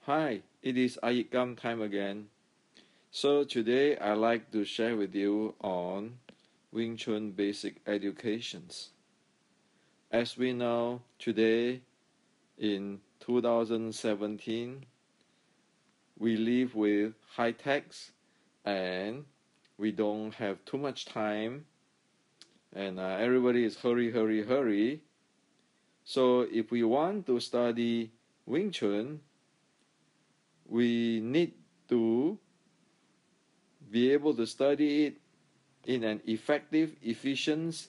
Hi, it is iYikkam time again. So today I like to share with you on Wing Chun basic educations. As we know, today in 2017, we live with high techs and we don't have too much time and everybody is hurry. So if we want to study Wing Chun, we need to be able to study it in an effective, efficient,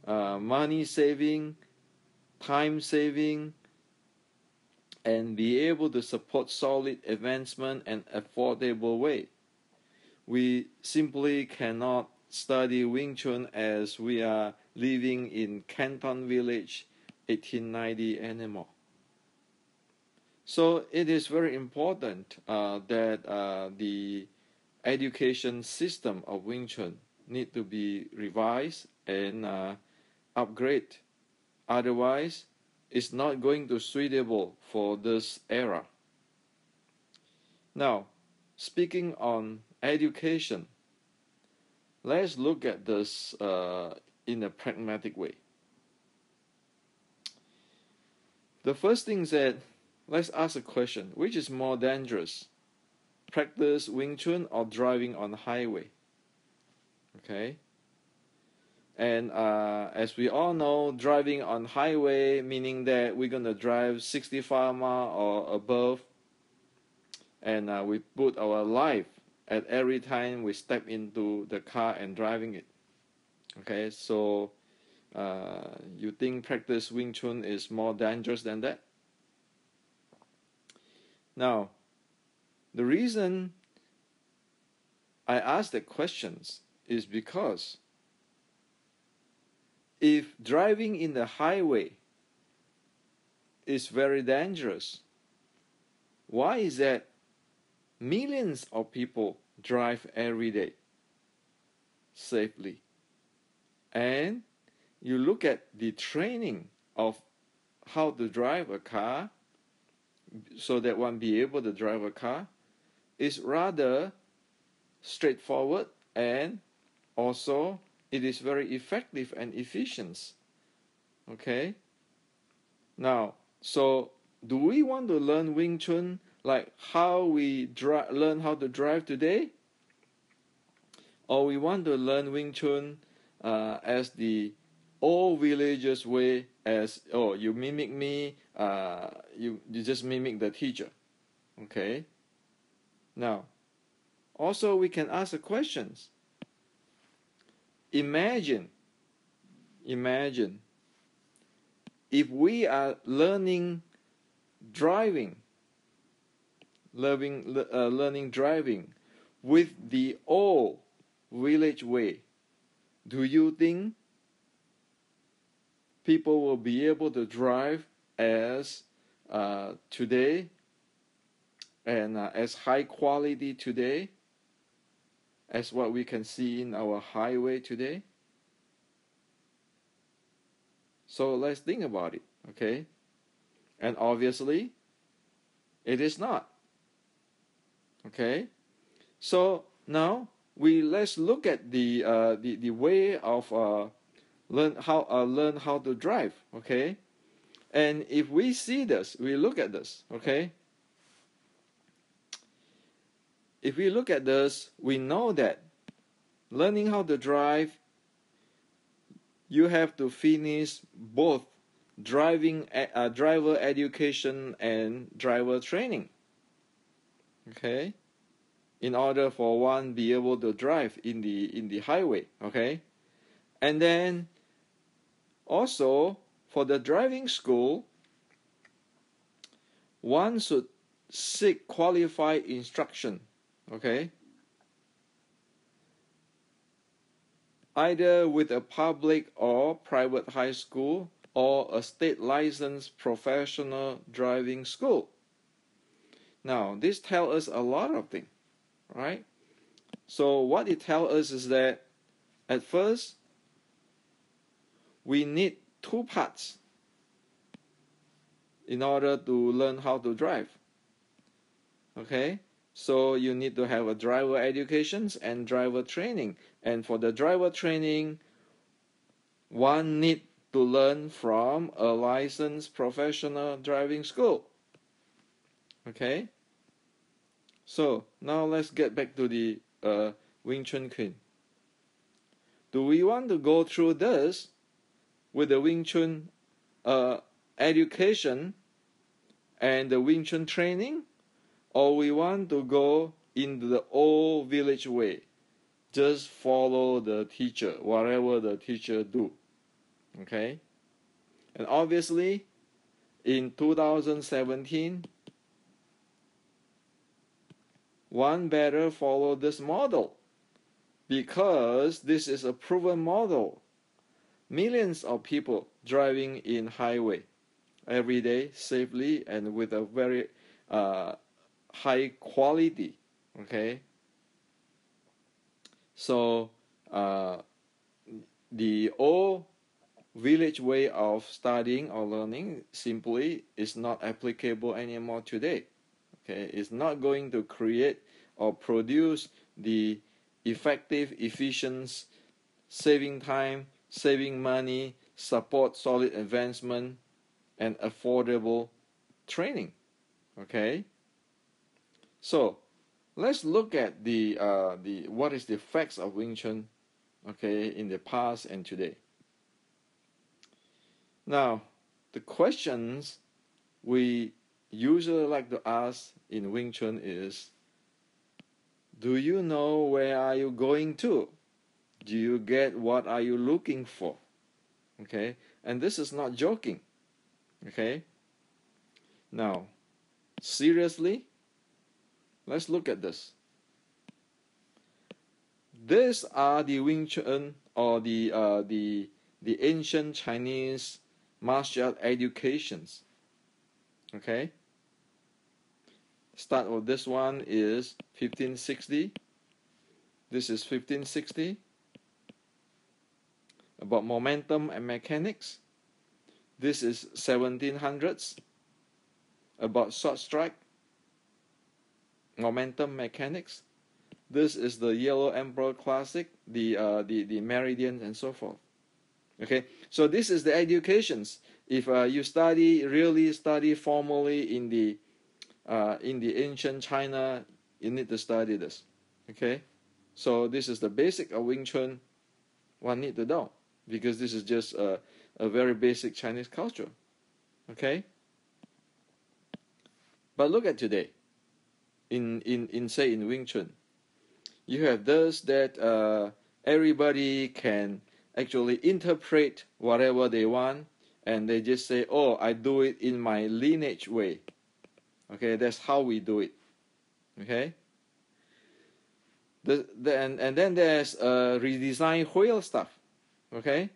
money saving, time saving, and be able to support solid advancement and affordable way. We simply cannot study Wing Chun as we are living in Canton Village 1890 anymore. So it is very important that the education system of Wing Chun need to be revised and upgrade. Otherwise, it's not going to suitable for this era. Now, speaking on education, let's look at this in a pragmatic way. The first thing is that let's ask a question: which is more dangerous, practice Wing Chun or driving on the highway? Okay. And as we all know, driving on highway meaning that we're gonna drive 65 miles or above, and we put our life at every time we step into the car and driving it. Okay, so you think practice Wing Chun is more dangerous than that? Now, the reason I ask the questions is because if driving in the highway is very dangerous, why is that millions of people drive every day safely? And you look at the training of how to drive a car so that one be able to drive a car is rather straightforward, and also it is very effective and efficient. Okay, now, so do we want to learn Wing Chun like how we learn how to drive today, or we want to learn Wing Chun as the old villagers way, as you mimic me, you just mimic the teacher? Okay, now also we can ask the questions. Imagine if we are learning driving, learning driving with the old village way, do you think people will be able to drive as today and as high quality today as what we can see in our highway today? So let's think about it, okay? And obviously, it is not. Okay, so now let's look at the way of learn how to drive. Okay, and if we see this, we look at this. Okay, if we look at this, we know that learning how to drive, you have to finish both driver education and driver training. Okay, in order for one be able to drive in the highway. Okay, and then also for the driving school, one should seek qualified instruction. Okay, either with a public or private high school or a state licensed professional driving school. Now, this tells us a lot of things, right? So what it tells us is that at first, we need two parts in order to learn how to drive. Okay, so you need to have a driver education and driver training. And for the driver training, one need to learn from a licensed professional driving school. Okay, so now let's get back to the Wing Chun Kuen. Do we want to go through this with the Wing Chun education and the Wing Chun training, or we want to go in the old village way, just follow the teacher, whatever the teacher do? Okay, and obviously in 2017, one better follow this model, because this is a proven model. Millions of people driving in highway every day safely and with a very high quality. Okay, so the old village way of studying or learning simply is not applicable anymore today. Okay, it's not going to create or produce the effective, efficient, saving time, saving money, support solid advancement, and affordable training. Okay, so let's look at the what is the effects of Wing Chun, okay, in the past and today. Now, the questions we usually like to ask in Wing Chun is, do you know where are you going to? Do you get what are you looking for? Okay, and this is not joking. Okay, now seriously, let's look at this. These are the Wing Chun, or the ancient Chinese martial art educations. Okay, start with this one is 1560. This is 1560, about momentum and mechanics. This is 1700s, about short strike, momentum mechanics. This is the Yellow Emperor Classic, the meridian and so forth. Okay, so this is the educations. If you really study formally in the ancient China, you need to study this. Okay, so this is the basic of Wing Chun. One need to know, because this is just a very basic Chinese culture. Okay, but look at today. In Wing Chun, you have this that everybody can actually interpret whatever they want, and they just say, oh, I do it in my lineage way. Okay, that's how we do it. Okay, and then there's redesigned wheel stuff. Okay,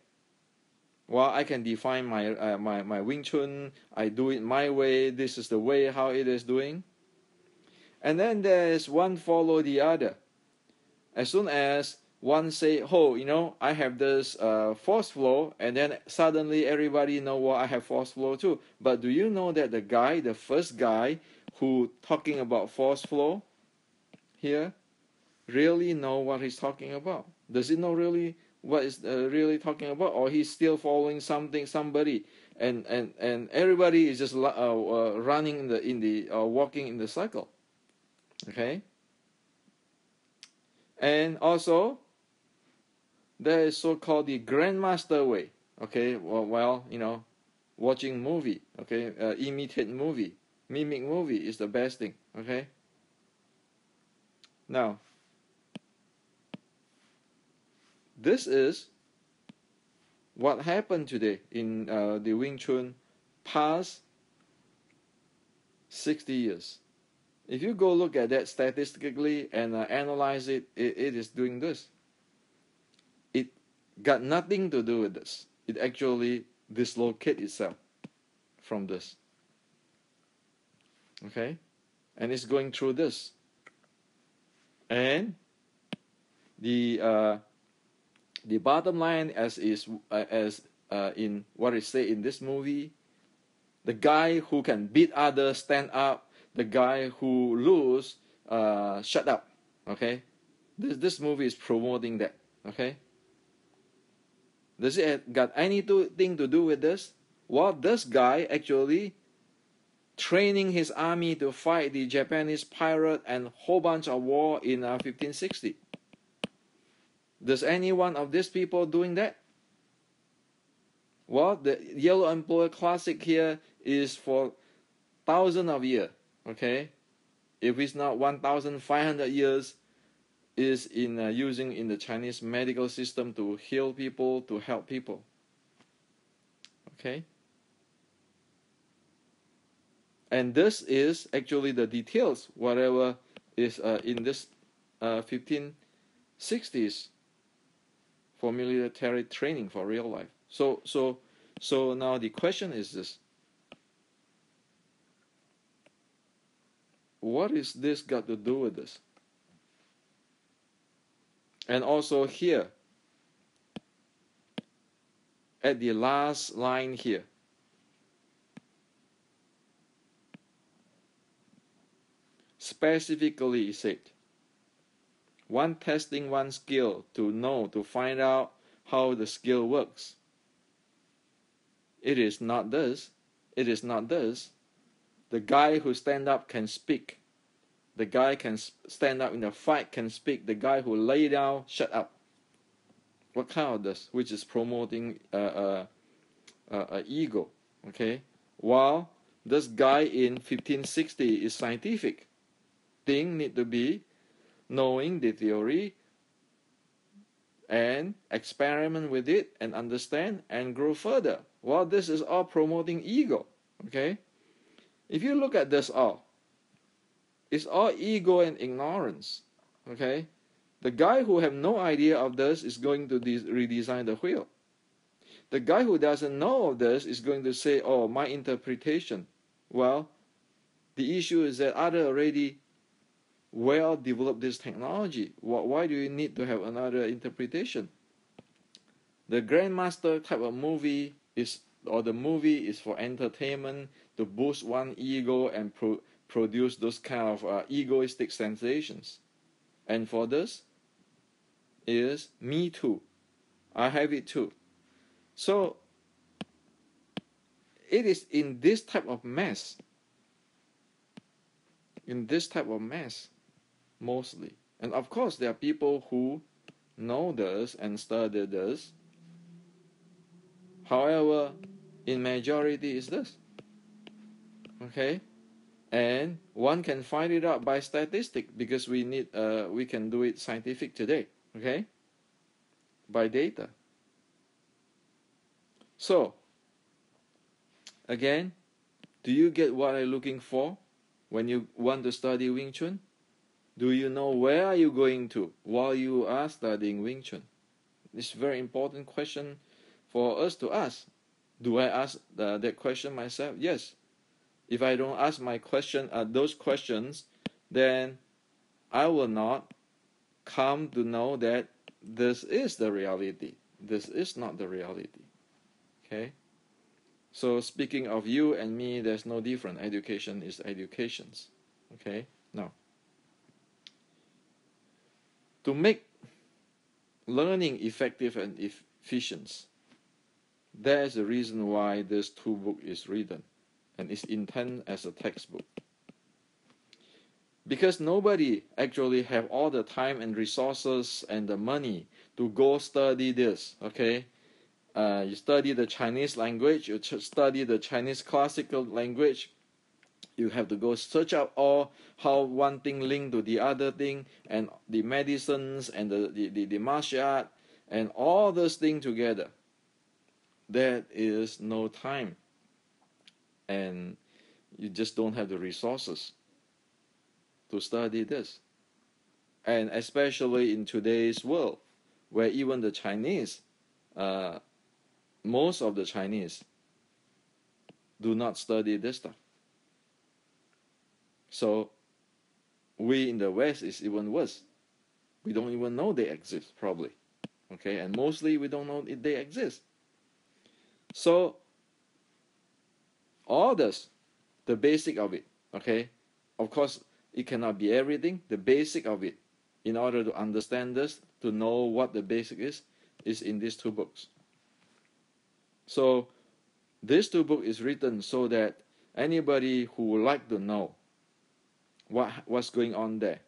well, I can define my Wing Chun. I do it my way. This is the way how it is doing. And then there's one follow the other. As soon as one say, oh, I have this force flow, and then suddenly everybody know, well, I have force flow too. But do you know that the first guy who talking about force flow here, really know what he's talking about? Does he know really what is really talking about, or he's still following somebody, and everybody is just running walking in the cycle? Okay. And also, there is so-called the grandmaster way. Okay, well, watching movie. Okay, imitate movie, mimic movie is the best thing. Okay. Now, this is what happened today in the Wing Chun past 60 years. If you go look at that statistically and analyze it, it is doing this. It got nothing to do with this. It actually dislocates itself from this. Okay? And it's going through this. And the bottom line, as in what is said in this movie, the guy who can beat others, stand up, the guy who lose, shut up. Okay, this movie is promoting that. Okay, does it got anything to do with this? Well, this guy actually training his army to fight the Japanese pirate and whole bunch of war in 1560. Does any one of these people doing that? Well, the Yellow Emperor Classic here is for thousands of years. Okay, if it's not 1,500 years, is in using in the Chinese medical system to heal people, to help people. Okay, and this is actually the details, whatever is in this 1560s for military training for real life. So now the question is this: what is this got to do with this? And also here, at the last line here, specifically said, one testing one skill to find out how the skill works. It is not this. It is not this. The guy who stand up can speak. The guy can stand up in a fight can speak. The guy who lay down, shut up. What kind of this? Which is promoting ego. Okay. While this guy in 1560 is scientific. Thing need to be knowing the theory and experiment with it and understand and grow further. Well, this is all promoting ego. Okay. If you look at this all, it's all ego and ignorance. Okay. The guy who have no idea of this is going to redesign the wheel. The guy who doesn't know of this is going to say, oh, my interpretation. Well, the issue is that others already well developed this technology. Why do you need to have another interpretation? The Grandmaster type of movie is, or the movie is for entertainment, to boost one ego and produce those kind of egoistic sensations. And for this is me too. I have it too. So it is in this type of mess. In this type of mess, mostly. And of course, there are people who know this and study this. However, in majority is this. Okay? And one can find it out by statistic because we can do it scientific today. Okay? By data. So, again, do you get what I'm looking for when you want to study Wing Chun? Do you know where are you going to while you are studying Wing Chun? It's a very important question for us to ask. Do I ask that question myself? Yes. If I don't ask those questions, then I will not come to know that this is the reality. This is not the reality. Okay? So speaking of you and me, there's no difference. Education is educations. Okay? Now, to make learning effective and efficient, there is a reason why this two book is written and is intended as a textbook. Because nobody actually have all the time and resources and the money to go study this. Okay? You study the Chinese language, you study the Chinese classical language, you have to go search out all how one thing linked to the other thing, and the medicines and the martial art and all those things together. There is no time, and you just don't have the resources to study this. And especially in today's world, where even the Chinese, most of the Chinese do not study this stuff. So we in the West is even worse. We don't even know they exist, probably. Okay, and mostly we don't know if they exist. So all this, the basic of it, okay, of course, it cannot be everything. The basic of it, in order to understand this, to know what the basic is in these two books. So this two books is written so that anybody who would like to know what's going on there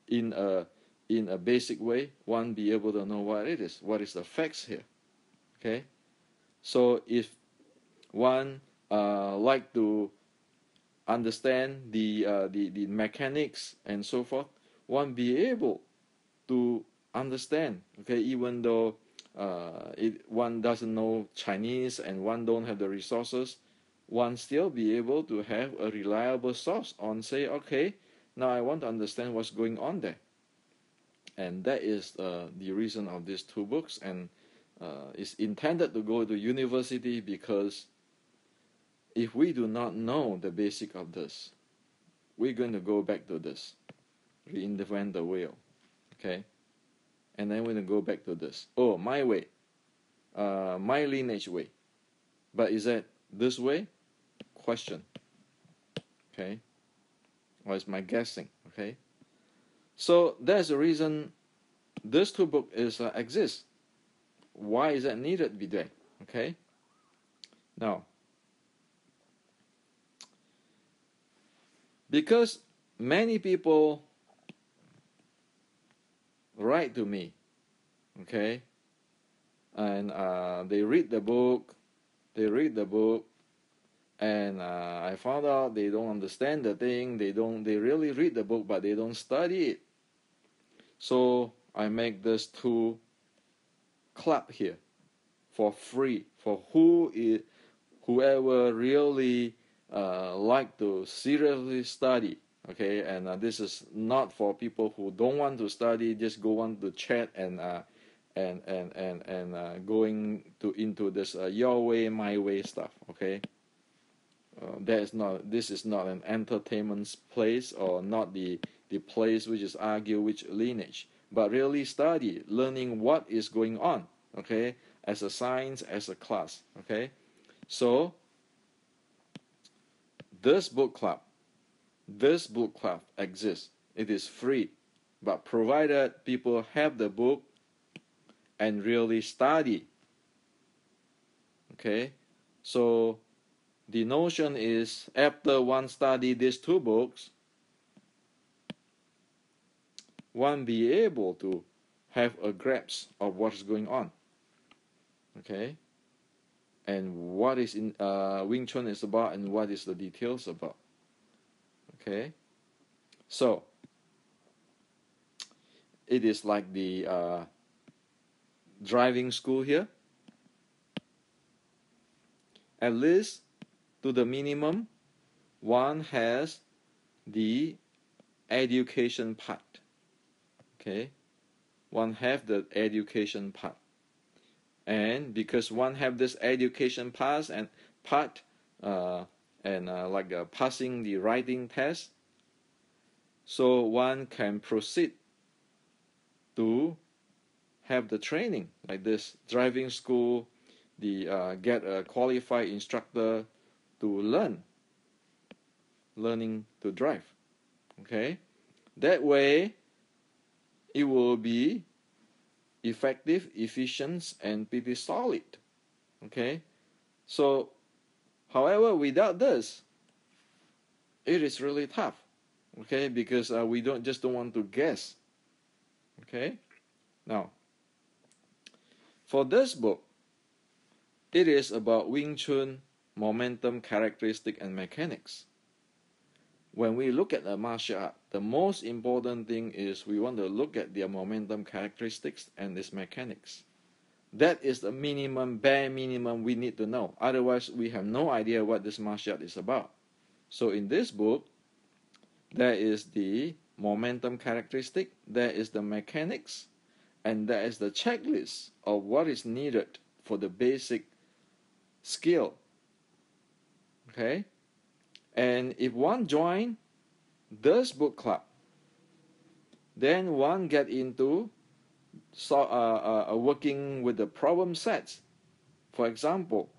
in a basic way, one be able to know what it is, what is the facts here. Okay, so if one like to understand the mechanics and so forth, one be able to understand. Okay, even though one doesn't know Chinese and one don't have the resources, one still be able to have a reliable source on say, okay, now I want to understand what's going on there. And that is the reason of these two books, and it's intended to go to university, because if we do not know the basic of this, we're going to go back to this, reinvent the wheel, okay? And then we're going to go back to this. Oh, my way, my lineage way. But is that this way? Question, okay? Or is my guessing, okay? So that's the reason this two book is exist. Why is that needed to be there, okay? Now, because many people write to me, okay, and they read the book, and I found out they don't understand the thing. They really read the book, but they don't study it. So I make this two club here for free for whoever really like to seriously study. Okay, and this is not for people who don't want to study, just go on to chat and going into this your way, my way stuff. Okay, this is not an entertainment place, or not the place which is argue which lineage, but really study, learning what is going on. Okay, as a science, as a class. Okay, so this book club exists. It is free, but provided people have the book and really study. Okay, so the notion is, after one study these two books, one be able to have a grasp of what is going on. Okay, and what is in Wing Chun is about, and what is the details about. Okay, so it is like the driving school here. At least to the minimum, one has the education part. Okay, one have the education part, and because one have this education pass and part, like passing the writing test, so one can proceed to have the training like this driving school, the get a qualified instructor to learning to drive. Okay, that way it will be effective, efficient, and pretty solid. Okay, so however, without this, it is really tough. Okay, because we don't want to guess. Okay, now for this book, it is about Wing Chun, momentum, characteristic, and mechanics. When we look at a martial art, the most important thing is we want to look at their momentum characteristics and its mechanics. That is the minimum, bare minimum we need to know. Otherwise, we have no idea what this martial art is about. So in this book, there is the momentum characteristic, there is the mechanics, and there is the checklist of what is needed for the basic skill. Okay? And if one join this book club, then one get into working with the problem sets. For example,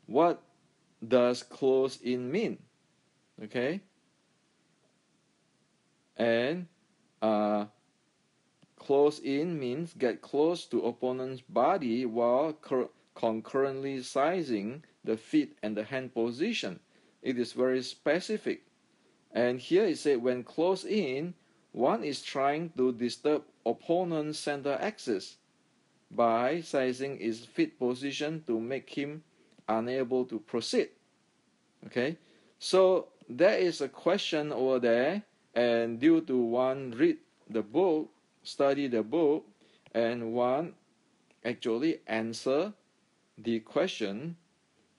what does close in mean? Okay, and close in means get close to opponent's body while concurrently sizing the feet and the hand position. It is very specific. And here it said when close in, one is trying to disturb opponent's center axis by sizing his feet position to make him unable to proceed. Okay, so there is a question over there, and due to one read the book, study the book, and one actually answer the question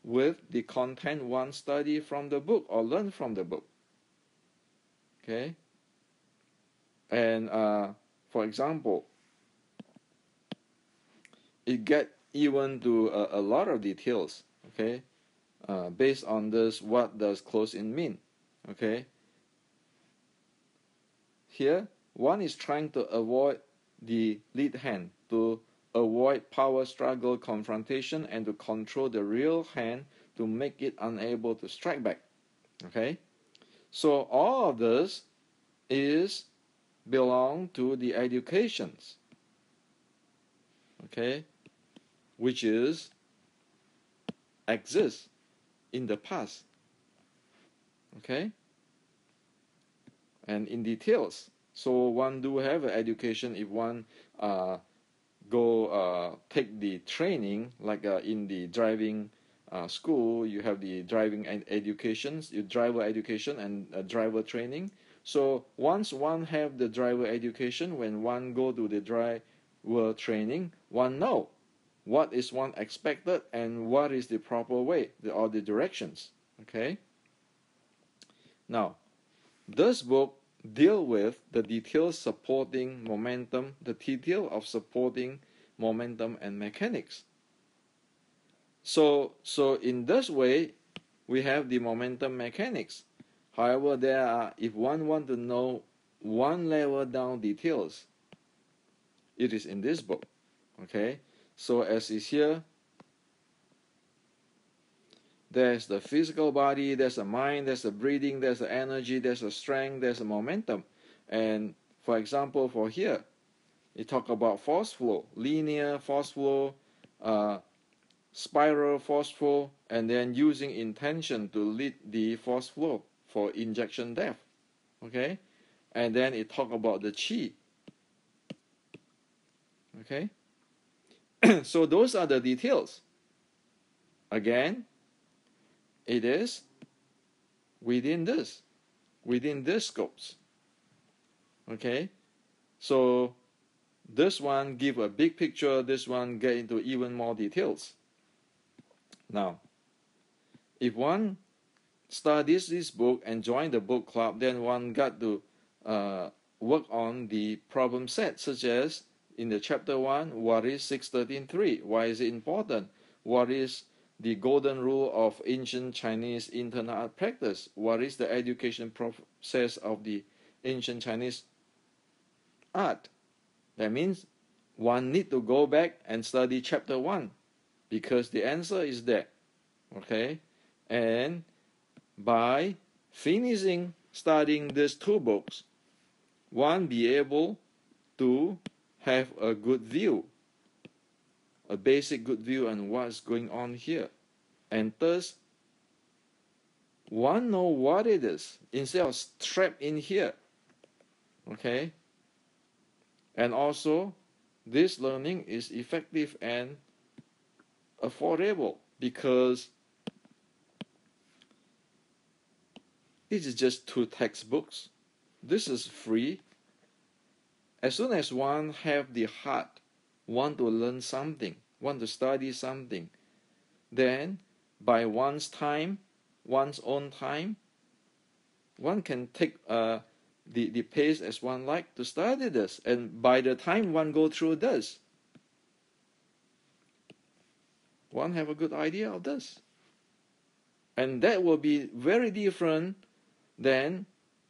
with the content one study from the book or learn from the book. Okay, and for example, it get even to a lot of details. Okay, based on this, what does close in mean? Okay, here one is trying to avoid the lead hand, to avoid power struggle confrontation, and to control the real hand to make it unable to strike back. Okay, so all of this is belong to the educations, okay, which is exists in the past, okay, and in details. So one do have an education if one go take the training, like in the driving school, you have the driving educations, you driver education and driver training. So once one have the driver education, when one go to the driver training, one know what is one expected and what is the proper way, or the directions. Okay. Now, this book deal with the details supporting momentum, the detail of supporting momentum and mechanics. So in this way, we have the momentum mechanics. However, there are, if one want to know one level down details, it is in this book. Okay, so as is here, there's the physical body, there's a mind, there's a breathing, there's a energy, there's a strength, there's a momentum. And for example, for here, it talk about force flow, linear force flow, spiral force flow, and then using intention to lead the force flow for injection depth. Okay, and then it talk about the chi. Okay, so those are the details. Again, it is within this scopes. Okay, so this one give a big picture, this one get into even more details. Now, if one studies this book and join the book club, then one got to work on the problem set, such as in the chapter 1, what is 613.3? Why is it important? What is the golden rule of ancient Chinese internal art practice? What is the education process of the ancient Chinese art? That means one need to go back and study chapter 1 because the answer is there. Okay, and by finishing studying these two books, one be able to have a good view, a basic good view on what's going on here, and thus one know what it is instead of trapped in here. Okay, and also this learning is effective and affordable because it is just 2 textbooks. This is free. As soon as one have the heart, want to learn something, want to study something, then by one's time, one's own time, one can take the pace as one like to study this. And by the time one go through this, one have a good idea of this. And that will be very different than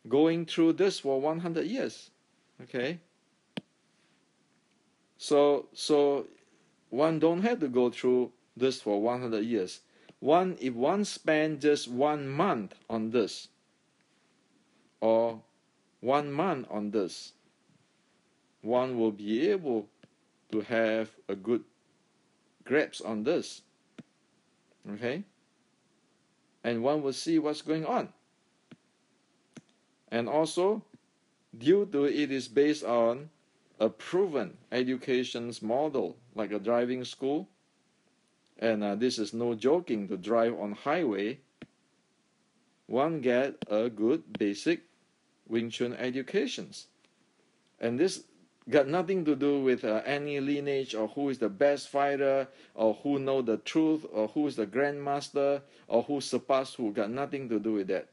going through this for 100 years. Okay? So one don't have to go through this for 100 years. if one spend just 1 month on this, or 1 month on this, one will be able to have a good grasp on this. Okay? And one will see what's going on. And also, due to it is based on a proven education's model, like a driving school, and this is no joking to drive on highway, one get a good basic Wing Chun educations. And this got nothing to do with any lineage, or who is the best fighter, or who know the truth, or who is the grandmaster, or who surpassed who. Got nothing to do with that.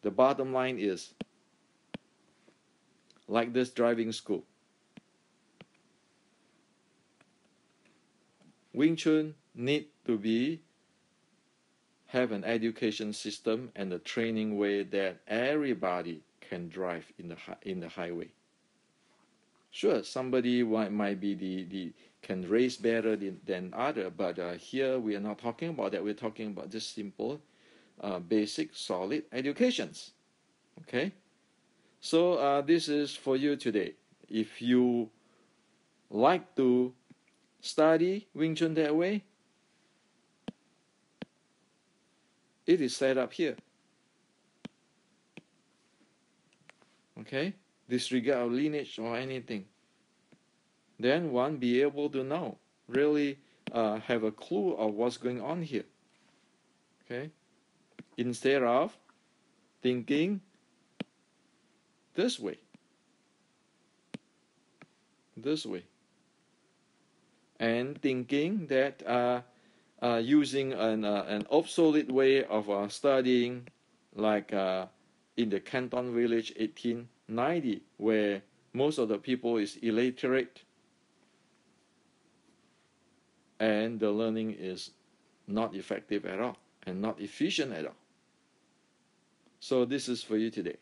The bottom line is, like this driving school, Wing Chun need to have an education system and a training way that everybody can drive in the highway. Sure, somebody might be can race better than other, but here we are not talking about that. We're talking about just simple, basic, solid educations. Okay, so this is for you today. If you like to study Wing Chun that way, it is set up here. Okay, disregard lineage or anything. Then one be able to know, really have a clue of what's going on here. Okay, instead of thinking this way, and thinking that using an obsolete way of studying, like in the Canton Village 1890, where most of the people is illiterate and the learning is not effective at all and not efficient at all. So this is for you today.